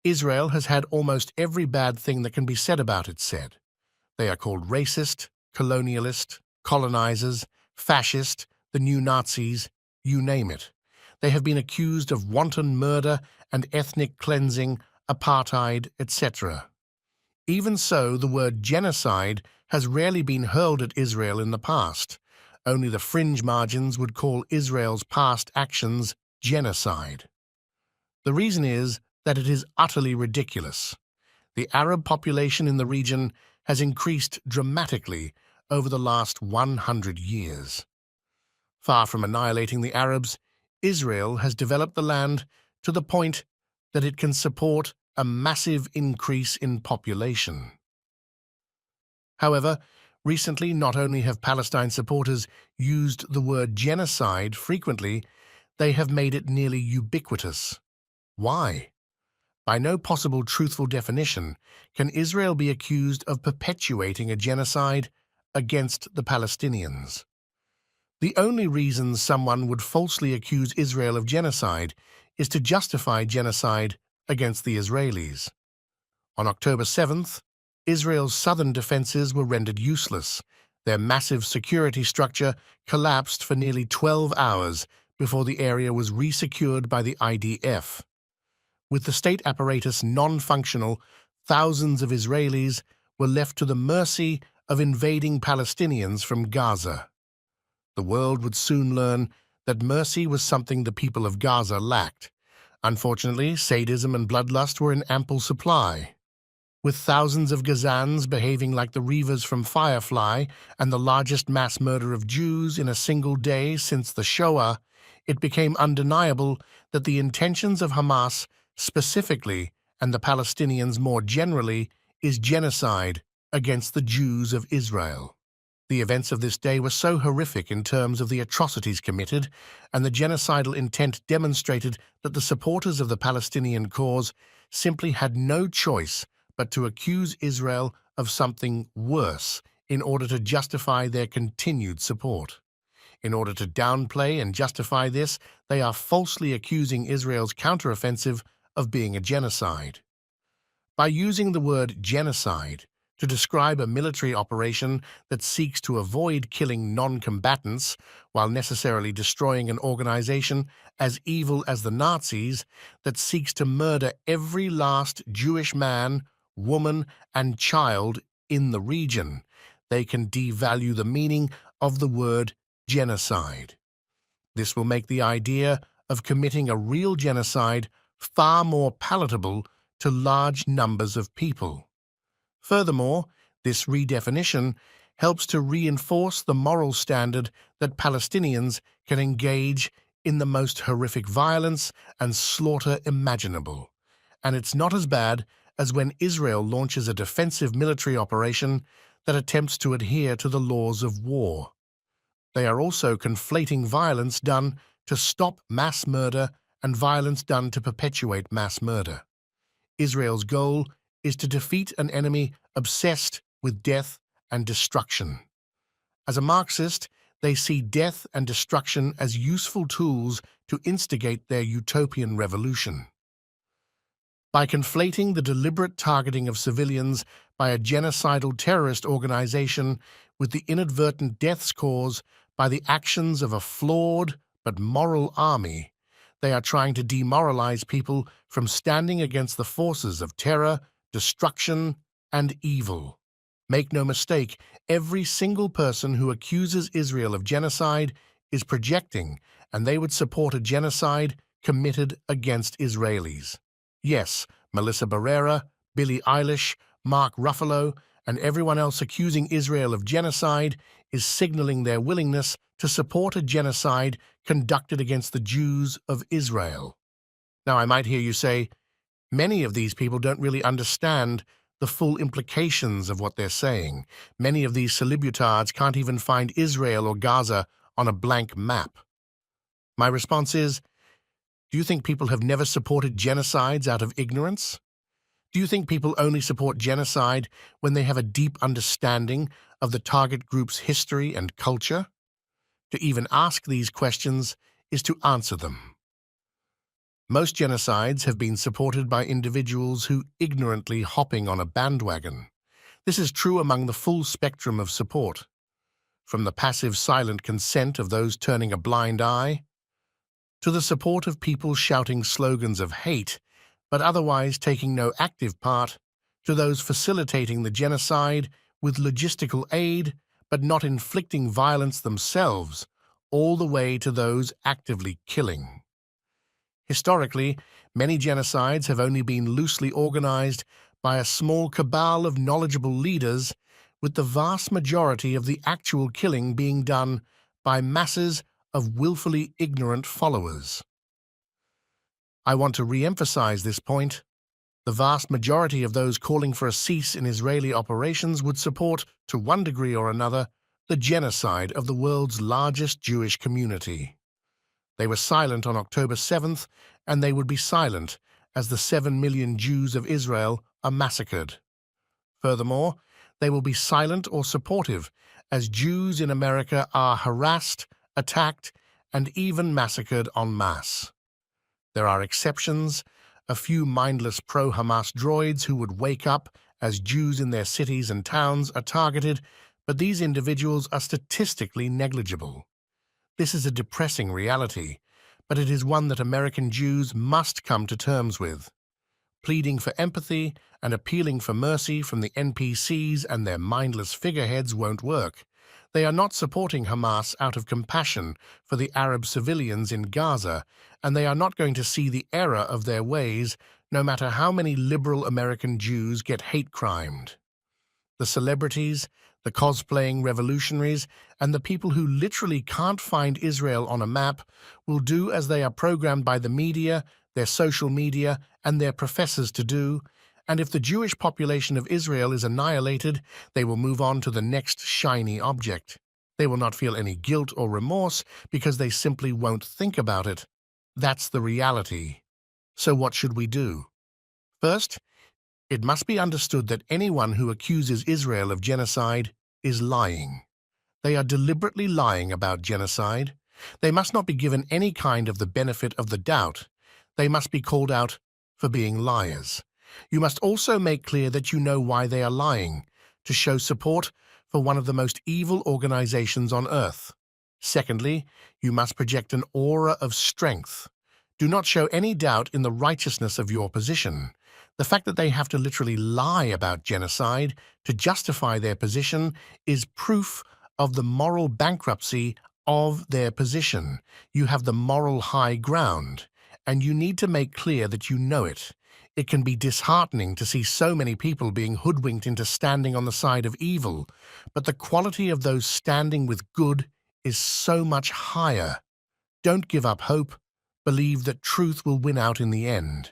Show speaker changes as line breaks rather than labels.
Israel has had almost every bad thing that can be said about it said. They are called racist, colonialist, colonizers, fascist, the new Nazis, you name it. They have been accused of wanton murder and ethnic cleansing, apartheid, etc. Even so, the word genocide has rarely been hurled at Israel in the past. Only the fringe margins would call Israel's past actions genocide. The reason is that it is utterly ridiculous. The Arab population in the region has increased dramatically over the last 100 years. Far from annihilating the Arabs, Israel has developed the land to the point that it can support a massive increase in population. However, recently not only have Palestine supporters used the word genocide frequently, they have made it nearly ubiquitous. Why? By no possible truthful definition can Israel be accused of perpetuating a genocide against the Palestinians. The only reason someone would falsely accuse Israel of genocide is to justify genocide against the Israelis. On October 7th, Israel's southern defenses were rendered useless. Their massive security structure collapsed for nearly 12 hours before the area was resecured by the IDF. With the state apparatus non-functional, thousands of Israelis were left to the mercy of invading Palestinians from Gaza. The world would soon learn that mercy was something the people of Gaza lacked. Unfortunately, sadism and bloodlust were in ample supply. With thousands of Gazans behaving like the Reavers from Firefly and the largest mass murder of Jews in a single day since the Shoah, it became undeniable that the intentions of Hamas specifically, and the Palestinians more generally, is genocide against the Jews of Israel. The events of this day were so horrific in terms of the atrocities committed, and the genocidal intent demonstrated that the supporters of the Palestinian cause simply had no choice but to accuse Israel of something worse in order to justify their continued support. In order to downplay and justify this, they are falsely accusing Israel's counteroffensive of being a genocide. By using the word genocide to describe a military operation that seeks to avoid killing non-combatants while necessarily destroying an organization as evil as the Nazis that seeks to murder every last Jewish man, woman, and child in the region, they can devalue the meaning of the word genocide. This will make the idea of committing a real genocide far more palatable to large numbers of people. Furthermore, this redefinition helps to reinforce the moral standard that Palestinians can engage in the most horrific violence and slaughter imaginable. And it's not as bad as when Israel launches a defensive military operation that attempts to adhere to the laws of war. They are also conflating violence done to stop mass murder and violence done to perpetuate mass murder. Israel's goal is to defeat an enemy obsessed with death and destruction. As a Marxist, they see death and destruction as useful tools to instigate their utopian revolution. By conflating the deliberate targeting of civilians by a genocidal terrorist organization with the inadvertent deaths caused by the actions of a flawed but moral army, they are trying to demoralize people from standing against the forces of terror, destruction, and evil. Make no mistake, every single person who accuses Israel of genocide is projecting, and they would support a genocide committed against Israelis. Yes, Melissa Barrera, Billie Eilish, Mark Ruffalo, and everyone else accusing Israel of genocide is signaling their willingness to support a genocide conducted against the Jews of Israel. Now, I might hear you say, many of these people don't really understand the full implications of what they're saying. Many of these celebutards can't even find Israel or Gaza on a blank map. My response is, do you think people have never supported genocides out of ignorance? Do you think people only support genocide when they have a deep understanding of the target group's history and culture? To even ask these questions is to answer them. Most genocides have been supported by individuals who ignorantly hopping on a bandwagon. This is true among the full spectrum of support, from the passive silent consent of those turning a blind eye, to the support of people shouting slogans of hate, but otherwise taking no active part, to those facilitating the genocide with logistical aid, but not inflicting violence themselves, all the way to those actively killing. Historically, many genocides have only been loosely organized by a small cabal of knowledgeable leaders, with the vast majority of the actual killing being done by masses of willfully ignorant followers. I want to re-emphasize this point. The vast majority of those calling for a cease in Israeli operations would support, to one degree or another, the genocide of the world's largest Jewish community. They were silent on October 7th, and they would be silent as the 7 million Jews of Israel are massacred. Furthermore, they will be silent or supportive as Jews in America are harassed, attacked, and even massacred en masse. There are exceptions, a few mindless pro-Hamas droids who would wake up as Jews in their cities and towns are targeted, but these individuals are statistically negligible. This is a depressing reality, but it is one that American Jews must come to terms with. Pleading for empathy and appealing for mercy from the NPCs and their mindless figureheads won't work. They are not supporting Hamas out of compassion for the Arab civilians in Gaza, and they are not going to see the error of their ways, no matter how many liberal American Jews get hate-crimed. The celebrities, the cosplaying revolutionaries, and the people who literally can't find Israel on a map will do as they are programmed by the media, their social media, and their professors to do, and if the Jewish population of Israel is annihilated, they will move on to the next shiny object. They will not feel any guilt or remorse because they simply won't think about it. That's the reality. So what should we do? First, it must be understood that anyone who accuses Israel of genocide is lying. They are deliberately lying about genocide. They must not be given any kind of the benefit of the doubt. They must be called out for being liars. You must also make clear that you know why they are lying, to show support for one of the most evil organizations on earth. Secondly, you must project an aura of strength. Do not show any doubt in the righteousness of your position. The fact that they have to literally lie about genocide to justify their position is proof of the moral bankruptcy of their position. You have the moral high ground, and you need to make clear that you know it. It can be disheartening to see so many people being hoodwinked into standing on the side of evil, but the quality of those standing with good is so much higher. Don't give up hope. Believe that truth will win out in the end.